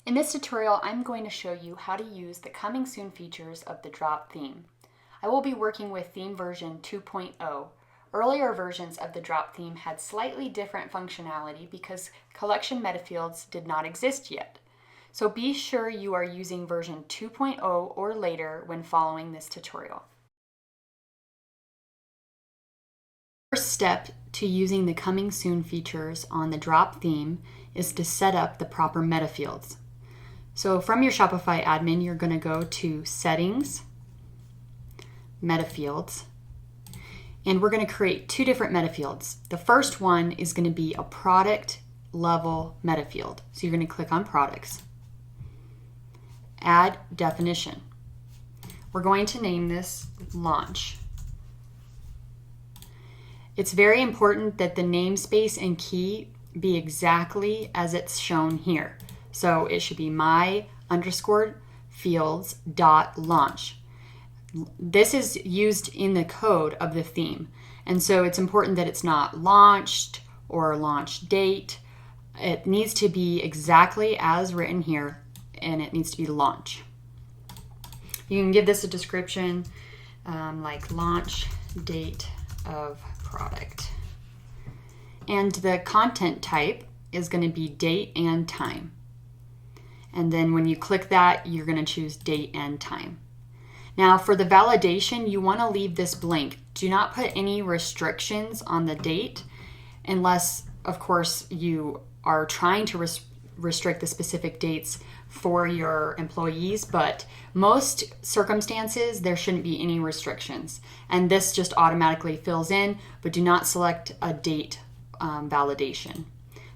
In this tutorial, I'm going to show you how to use the coming soon features of the drop theme. I will be working with theme version 2.0. Earlier versions of the drop theme had slightly different functionality because collection metafields did not exist yet. So be sure you are using version 2.0 or later when following this tutorial. First step to using the coming soon features on the drop theme is to set up the proper metafields. So from your Shopify admin, you're going to go to Settings, Metafields, and we're going to create two different metafields. The first one is going to be a product level metafield. So you're going to click on Products, Add Definition. We're going to name this Launch. It's very important that the namespace and key be exactly as it's shown here. So it should be my_fields.launch. This is used in the code of the theme. And so it's important that it's not launched or launch date. It needs to be exactly as written here, and it needs to be launch. You can give this a description like launch date of product. And the content type is going to be date and time. And then when you click that, you're going to choose date and time. Now for the validation, you want to leave this blank. Do not put any restrictions on the date unless, of course, you are trying to restrict the specific dates for your employees, but most circumstances there shouldn't be any restrictions, and this just automatically fills in, but do not select a date validation.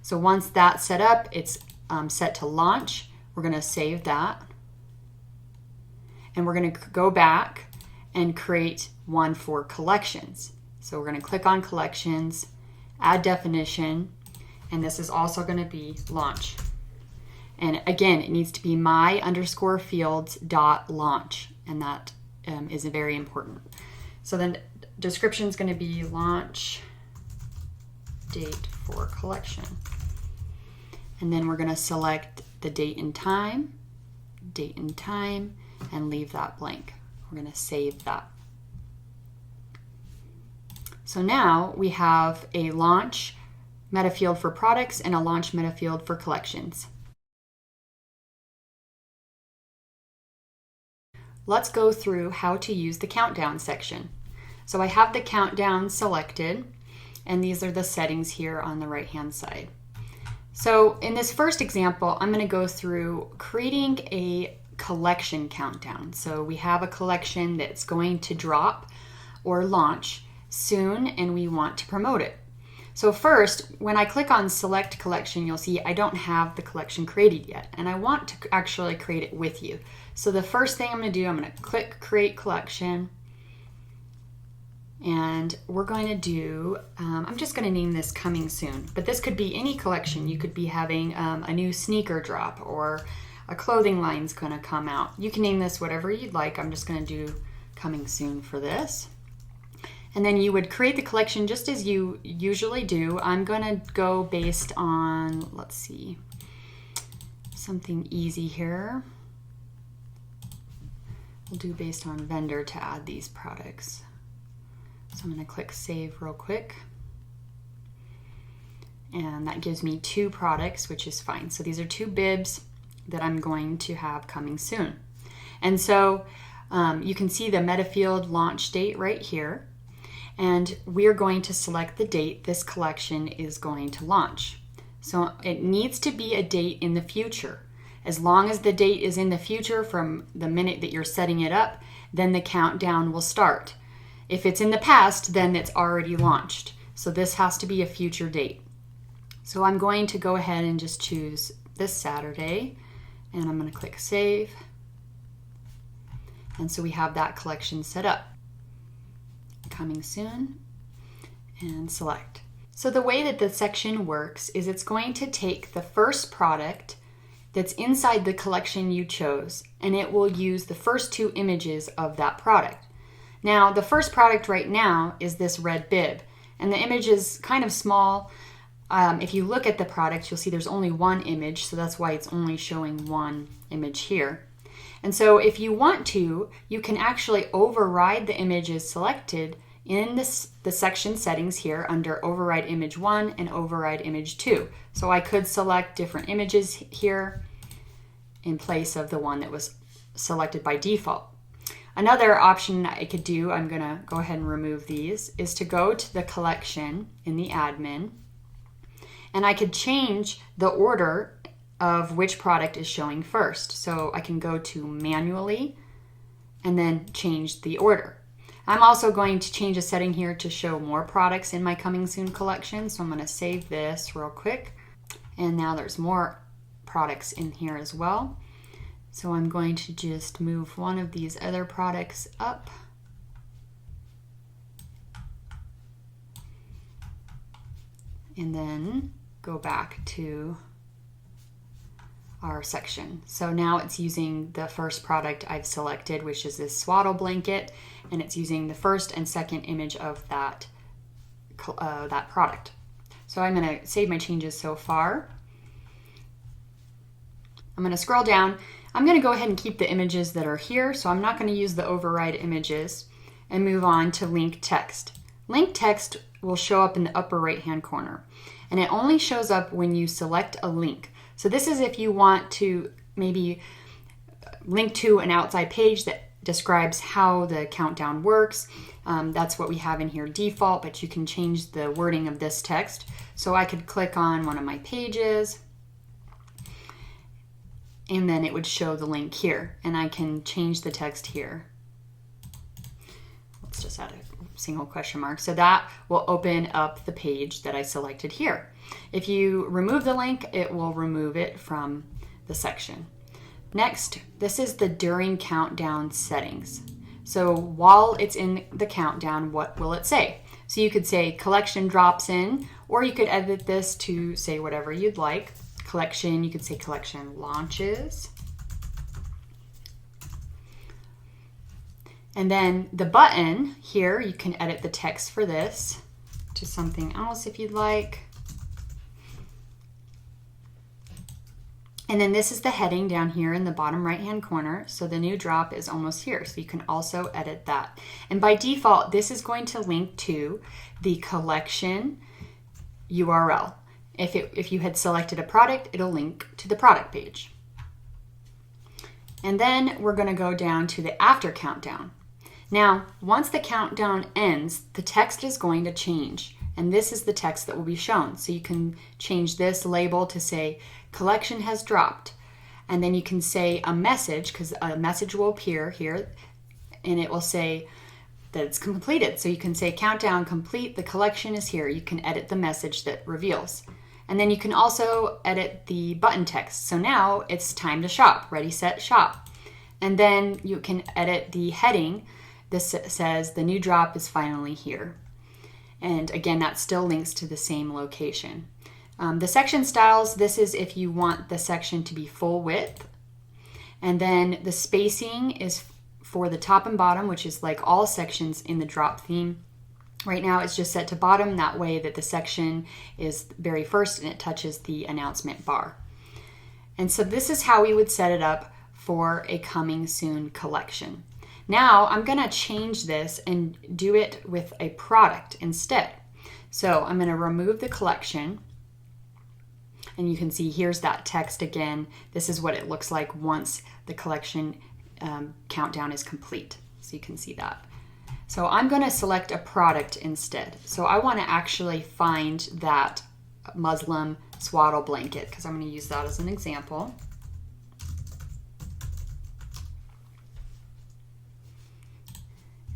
So once that's set up, it's set to launch. We're going to save that, and we're going to go back and create one for collections. So we're going to click on collections, add definition, and this is also going to be launch. And again, it needs to be my_fields.launch, and that is very important. So then description is going to be launch date for collection. And then we're going to select the date and time, and leave that blank. We're going to save that. So now we have a launch metafield for products and a launch metafield for collections. Let's go through how to use the countdown section. So I have the countdown selected, and these are the settings here on the right hand side. So in this first example, I'm going to go through creating a collection countdown. So we have a collection that's going to drop or launch soon, and we want to promote it. So first, when I click on select collection, you'll see I don't have the collection created yet, and I want to actually create it with you. So the first thing I'm going to do, I'm going to click create collection, and we're going to do, I'm just going to name this coming soon, but this could be any collection. You could be having a new sneaker drop, or a clothing line's going to come out. You can name this whatever you'd like. I'm just going to do coming soon for this. And then you would create the collection just as you usually do. I'm going to go based on, let's see, something easy here. We'll do based on vendor to add these products. So I'm going to click save real quick. And that gives me 2 products, which is fine. So these are 2 bibs that I'm going to have coming soon. And so you can see the metafield launch date right here. And we are going to select the date this collection is going to launch. So it needs to be a date in the future. As long as the date is in the future from the minute that you're setting it up, then the countdown will start. If it's in the past, then it's already launched. So this has to be a future date. So I'm going to go ahead and just choose this Saturday, and I'm going to click save. And so we have that collection set up. Coming soon, and select. So the way that the section works is it's going to take the first product that's inside the collection you chose, and it will use the first 2 images of that product. Now the first product right now is this red bib, and the image is kind of small. If you look at the product, you'll see there's only one image, so that's why it's only showing one image here. And so if you want to, you can actually override the images selected in the section settings here under override image 1 and override image 2. So I could select different images here in place of the one that was selected by default. Another option I could do, I'm going to go ahead and remove these, is to go to the collection in the admin, and I could change the order of which product is showing first. So I can go to manually and then change the order. I'm also going to change a setting here to show more products in my coming soon collection. So I'm going to save this real quick. And now there's more products in here as well. So I'm going to just move one of these other products up. And then go back to our section. So now it's using the first product I've selected, which is this swaddle blanket, and it's using the first and second image of that product. So I'm going to save my changes so far. I'm going to scroll down. I'm going to go ahead and keep the images that are here, so I'm not going to use the override images, and move on to link text. Link text will show up in the upper right hand corner, and it only shows up when you select a link. So this is if you want to maybe link to an outside page that describes how the countdown works. That's what we have in here default, but you can change the wording of this text. So I could click on one of my pages, and then it would show the link here, and I can change the text here. Let's just add a single question mark. So that will open up the page that I selected here. If you remove the link, it will remove it from the section. Next, this is the during countdown settings. So while it's in the countdown, what will it say? So you could say collection drops in, or you could edit this to say whatever you'd like. Collection, you could say collection launches. And then the button here, you can edit the text for this to something else if you'd like. And then this is the heading down here in the bottom right hand corner. So the new drop is almost here. So you can also edit that. And by default, this is going to link to the collection URL. If you had selected a product, it'll link to the product page. And then we're going to go down to the after countdown. Now, once the countdown ends, the text is going to change, and this is the text that will be shown. So you can change this label to say collection has dropped, and then you can say a message, because a message will appear here, and it will say that it's completed. So you can say countdown complete, the collection is here. You can edit the message that reveals. And then you can also edit the button text. So now it's time to shop, ready, set, shop. And then you can edit the heading. This says the new drop is finally here. And again, that still links to the same location. The section styles, this is if you want the section to be full width. And then the spacing is for the top and bottom, which is like all sections in the drop theme. Right now it's just set to bottom, that way that the section is very first and it touches the announcement bar. And so this is how we would set it up for a coming soon collection. Now I'm going to change this and do it with a product instead. So I'm going to remove the collection, and you can see here's that text again. This is what it looks like once the collection countdown is complete. So you can see that. So I'm going to select a product instead. So I want to actually find that Muslim swaddle blanket, because I'm going to use that as an example.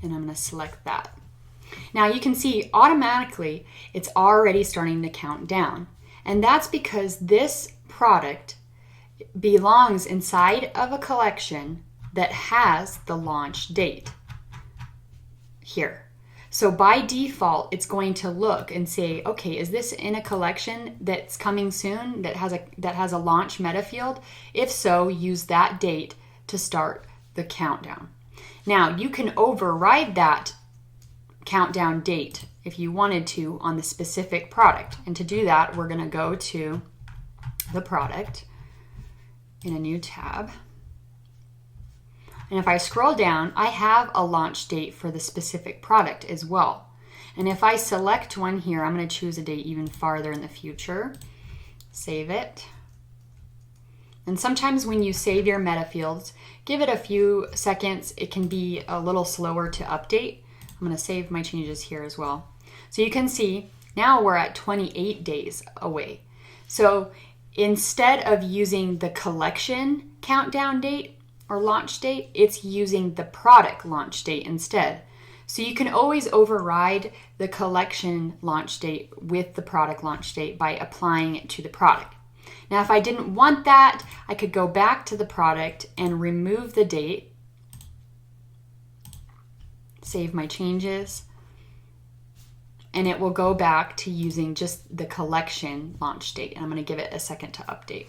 And I'm going to select that. Now you can see automatically it's already starting to count down. And that's because this product belongs inside of a collection that has the launch date here. So by default, it's going to look and say, okay, is this in a collection that's coming soon that has a launch meta field? If so, use that date to start the countdown. Now you can override that countdown date if you wanted to on the specific product. And to do that, we're going to go to the product in a new tab. And if I scroll down, I have a launch date for the specific product as well. And if I select one here, I'm going to choose a date even farther in the future. Save it. And sometimes when you save your meta fields, give it a few seconds. It can be a little slower to update. I'm going to save my changes here as well. So you can see now we're at 28 days away. So instead of using the collection countdown date or launch date, it's using the product launch date instead. So you can always override the collection launch date with the product launch date by applying it to the product. Now, if I didn't want that, I could go back to the product and remove the date, save my changes, and it will go back to using just the collection launch date. And I'm going to give it a second to update.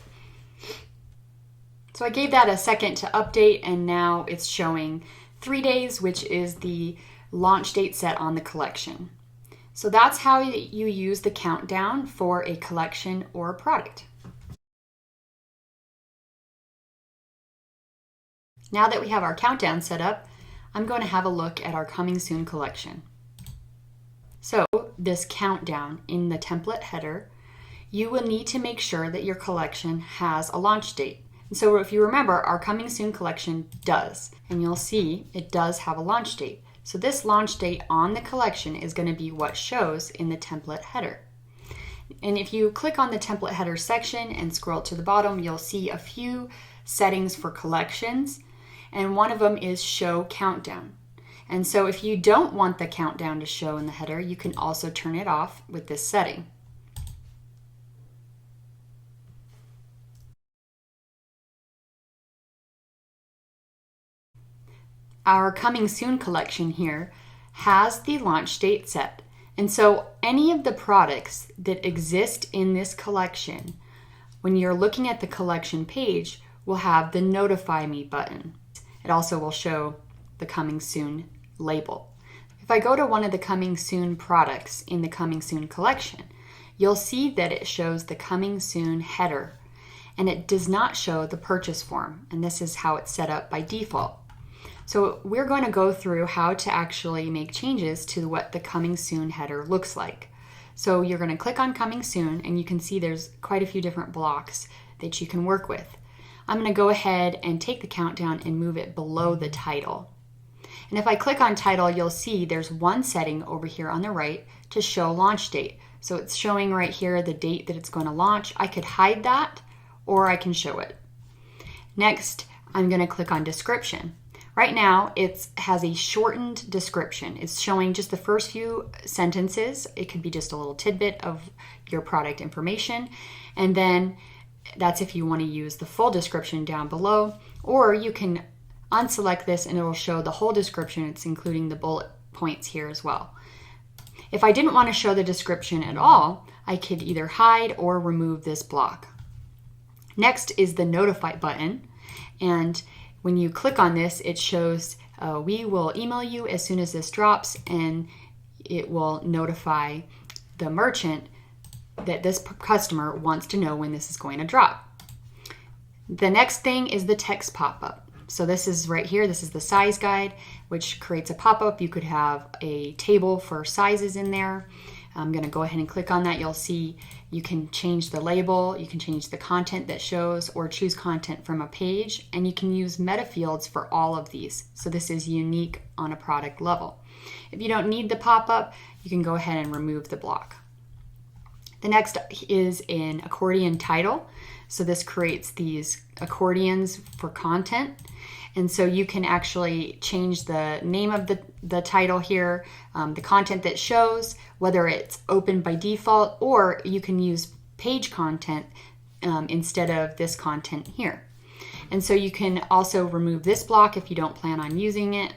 So I gave that a second to update, and now it's showing 3 days, which is the launch date set on the collection. So that's how you use the countdown for a collection or a product. Now that we have our countdown set up, I'm going to have a look at our coming soon collection. So this countdown in the template header, you will need to make sure that your collection has a launch date. And so if you remember, our coming soon collection does, and you'll see it does have a launch date. So this launch date on the collection is going to be what shows in the template header. And if you click on the template header section and scroll to the bottom, you'll see a few settings for collections, and one of them is show countdown. And so if you don't want the countdown to show in the header, you can also turn it off with this setting. Our coming soon collection here has the launch date set. And so any of the products that exist in this collection, when you're looking at the collection page, will have the notify me button. It also will show the coming soon label. If I go to one of the coming soon products in the coming soon collection, you'll see that it shows the coming soon header, and it does not show the purchase form. And this is how it's set up by default. So we're going to go through how to actually make changes to what the coming soon header looks like. So you're going to click on coming soon, and you can see there's quite a few different blocks that you can work with. I'm going to go ahead and take the countdown and move it below the title. And if I click on title, you'll see there's one setting over here on the right to show launch date. So it's showing right here the date that it's going to launch. I could hide that, or I can show it. Next, I'm going to click on description. Right now, it has a shortened description. It's showing just the first few sentences. It could be just a little tidbit of your product information. And then that's if you want to use the full description down below, or you can unselect this and it will show the whole description. It's including the bullet points here as well. If I didn't want to show the description at all, I could either hide or remove this block. Next is the notify button, and when you click on this, it shows we will email you as soon as this drops, and it will notify the merchant that this customer wants to know when this is going to drop. The next thing is the text pop-up. So this is right here. This is the size guide, which creates a pop-up. You could have a table for sizes in there. I'm going to go ahead and click on that. You'll see you can change the label, you can change the content that shows, or choose content from a page, and you can use meta fields for all of these. So this is unique on a product level. If you don't need the pop-up, you can go ahead and remove the block. The next is an accordion title. So this creates these accordions for content. And so you can actually change the name of the title here, the content that shows, whether it's open by default, or you can use page content instead of this content here. And so you can also remove this block if you don't plan on using it.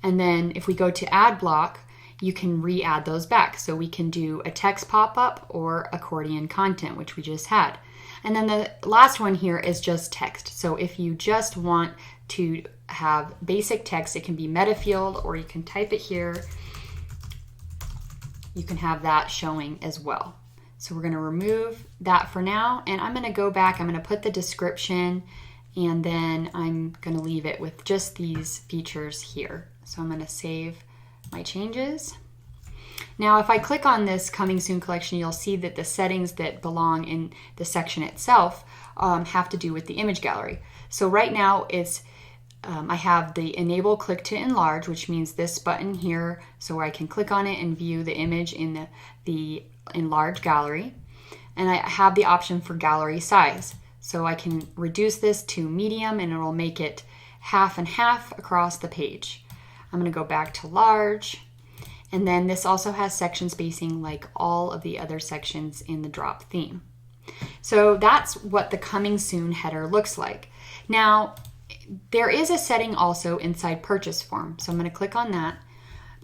And then if we go to add block, you can re-add those back. So we can do a text pop-up or accordion content, which we just had. And then the last one here is just text. So if you just want to have basic text, it can be meta field, or you can type it here. you can have that showing as well. So we're going to remove that for now, and I'm going to go back, I'm going to put the description, and then I'm going to leave it with just these features here. So I'm going to save my changes. Now if I click on this coming soon collection, you'll see that the settings that belong in the section itself have to do with the image gallery. So right now it's I have the enable click to enlarge, which means this button here, so where I can click on it and view the image in the enlarge gallery. And I have the option for gallery size. So I can reduce this to medium and it will make it half and half across the page. I'm going to go back to large. And then this also has section spacing like all of the other sections in the drop theme. So that's what the coming soon header looks like. Now, there is a setting also inside purchase form. So I'm going to click on that.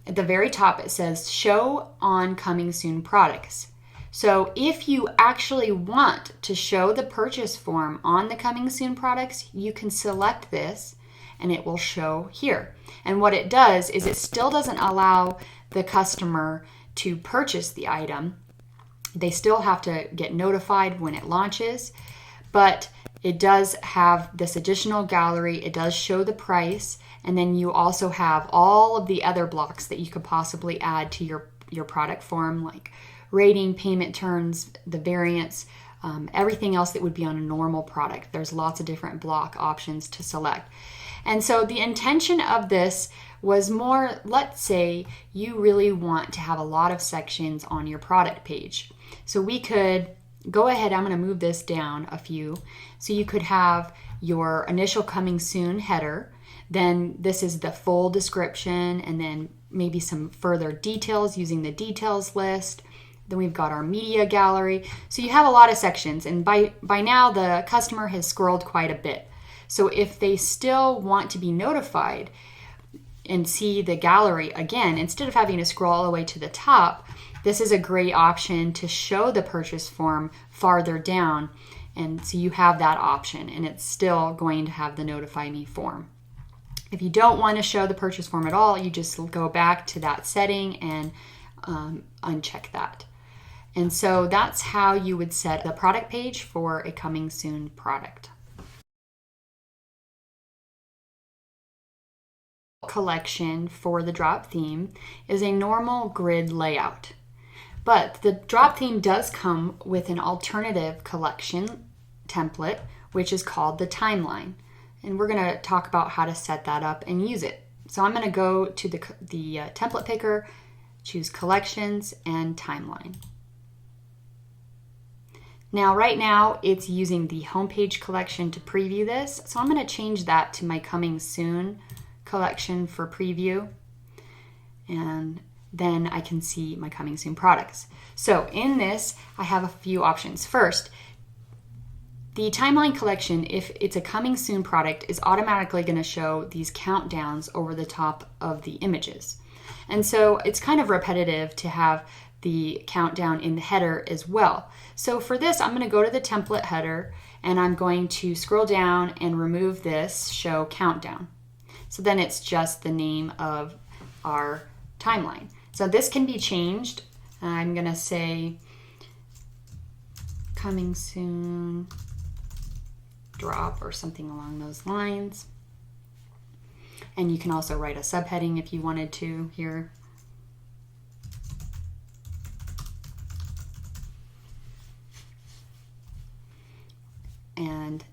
At the very top, it says show on coming soon products. So if you actually want to show the purchase form on the coming soon products, you can select this and it will show here. And what it does is it still doesn't allow the customer to purchase the item. They still have to get notified when it launches, but it does have this additional gallery. It does show the price, and then you also have all of the other blocks that you could possibly add to your product form, like rating, payment terms, the variants, everything else that would be on a normal product. There's lots of different block options to select. And so the intention of this was more, let's say you really want to have a lot of sections on your product page. So we could go ahead, I'm going to move this down a few. So you could have your initial coming soon header, then this is the full description, and then maybe some further details using the details list. Then we've got our media gallery. So you have a lot of sections, and by now the customer has scrolled quite a bit. So if they still want to be notified and see the gallery again, instead of having to scroll all the way to the top, this is a great option to show the purchase form farther down. And so you have that option, and it's still going to have the notify me form. If you don't want to show the purchase form at all, you just go back to that setting and uncheck that. And so that's how you would set the product page for a coming soon product. Collection for the drop theme is a normal grid layout. But the drop theme does come with an alternative collection template, which is called the timeline. And we're going to talk about how to set that up and use it. So I'm going to go to the template picker, choose collections and timeline. Now, right now, it's using the homepage collection to preview this. So I'm going to change that to my coming soon collection for preview. And then I can see my coming soon products. So in this, I have a few options. First, the timeline collection, if it's a coming soon product, is automatically going to show these countdowns over the top of the images. And so it's kind of repetitive to have the countdown in the header as well. So for this, I'm going to go to the template header and I'm going to scroll down and remove this show countdown. So then it's just the name of our timeline. So this can be changed. I'm going to say coming soon drop or something along those lines. And you can also write a subheading if you wanted to here. And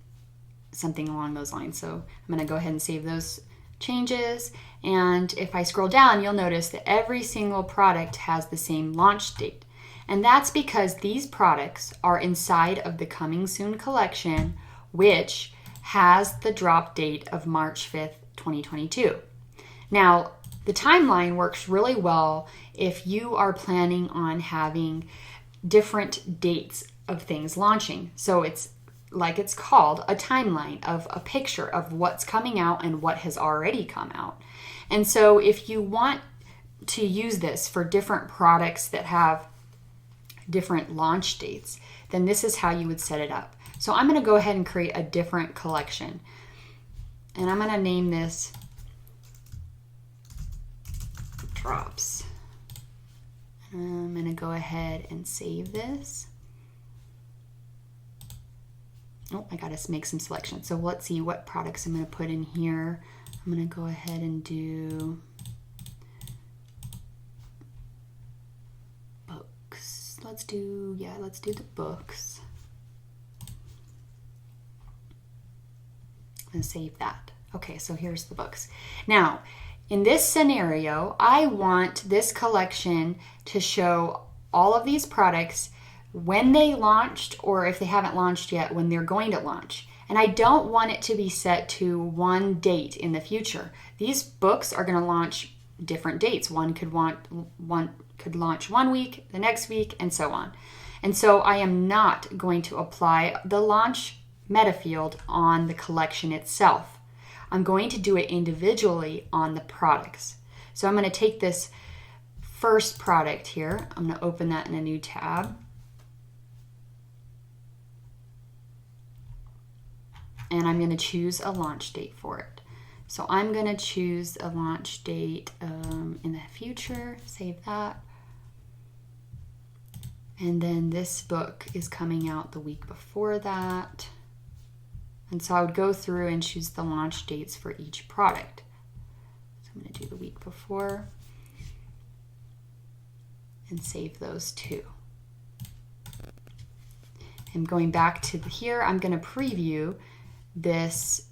something along those lines. So I'm going to go ahead and save those changes. And if I scroll down, you'll notice that every single product has the same launch date. And that's because these products are inside of the coming soon collection, which has the drop date of March 5th, 2022. Now, the timeline works really well if you are planning on having different dates of things launching. So it's like it's called a timeline of a picture of what's coming out and what has already come out. And so if you want to use this for different products that have different launch dates, then this is how you would set it up. So I'm going to go ahead and create a different collection. And I'm going to name this Drops. I'm going to go ahead and save this. Oh, I got to make some selections. So let's see what products I'm going to put in here. I'm going to go ahead and do books. Let's do the books. And save that. Okay, so here's the books. Now, in this scenario, I want this collection to show all of these products when they launched, or if they haven't launched yet, when they're going to launch. And I don't want it to be set to one date in the future. These books are going to launch different dates. One could launch 1 week, the next week, and so on. And so I am not going to apply the launch meta field on the collection itself. I'm going to do it individually on the products. So I'm going to take this first product here. I'm going to open that in a new tab. And I'm going to choose a launch date for it. So I'm going to choose a launch date in the future. Save that. And then this book is coming out the week before that. And so I would go through and choose the launch dates for each product. So I'm going to do the week before and save those two. And going back to here, I'm going to preview this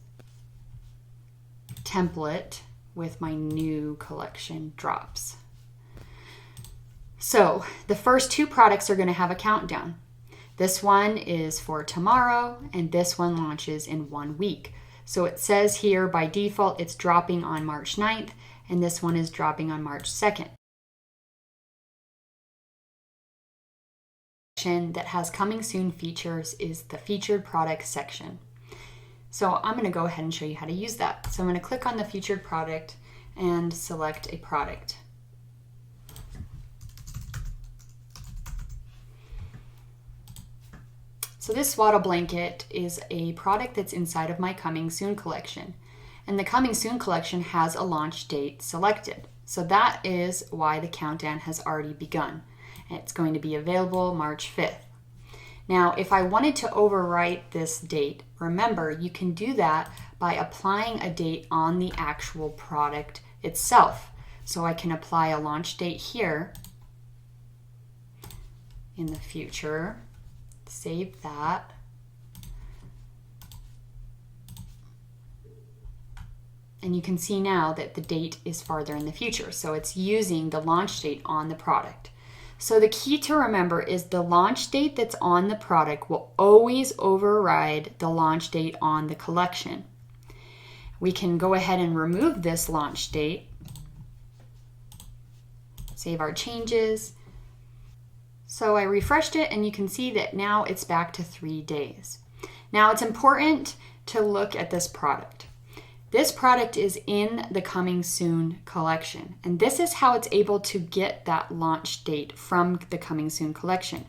template with my new collection drops. So the first two products are going to have a countdown. This one is for tomorrow, and this one launches in 1 week. So it says here by default it's dropping on March 9th, and this one is dropping on March 2nd. That has coming soon features is the featured product section. So I'm going to go ahead and show you how to use that. So I'm going to click on the featured product and select a product. So this swaddle blanket is a product that's inside of my Coming Soon collection. And the Coming Soon collection has a launch date selected. So that is why the countdown has already begun. And it's going to be available March 5th. Now, if I wanted to overwrite this date, remember, you can do that by applying a date on the actual product itself. So I can apply a launch date here in the future. Save that. And you can see now that the date is farther in the future. So it's using the launch date on the product. So the key to remember is the launch date that's on the product will always override the launch date on the collection. We can go ahead and remove this launch date. Save our changes. So I refreshed it, and you can see that now it's back to 3 days. Now it's important to look at this product. This product is in the Coming Soon collection, and this is how it's able to get that launch date from the Coming Soon collection.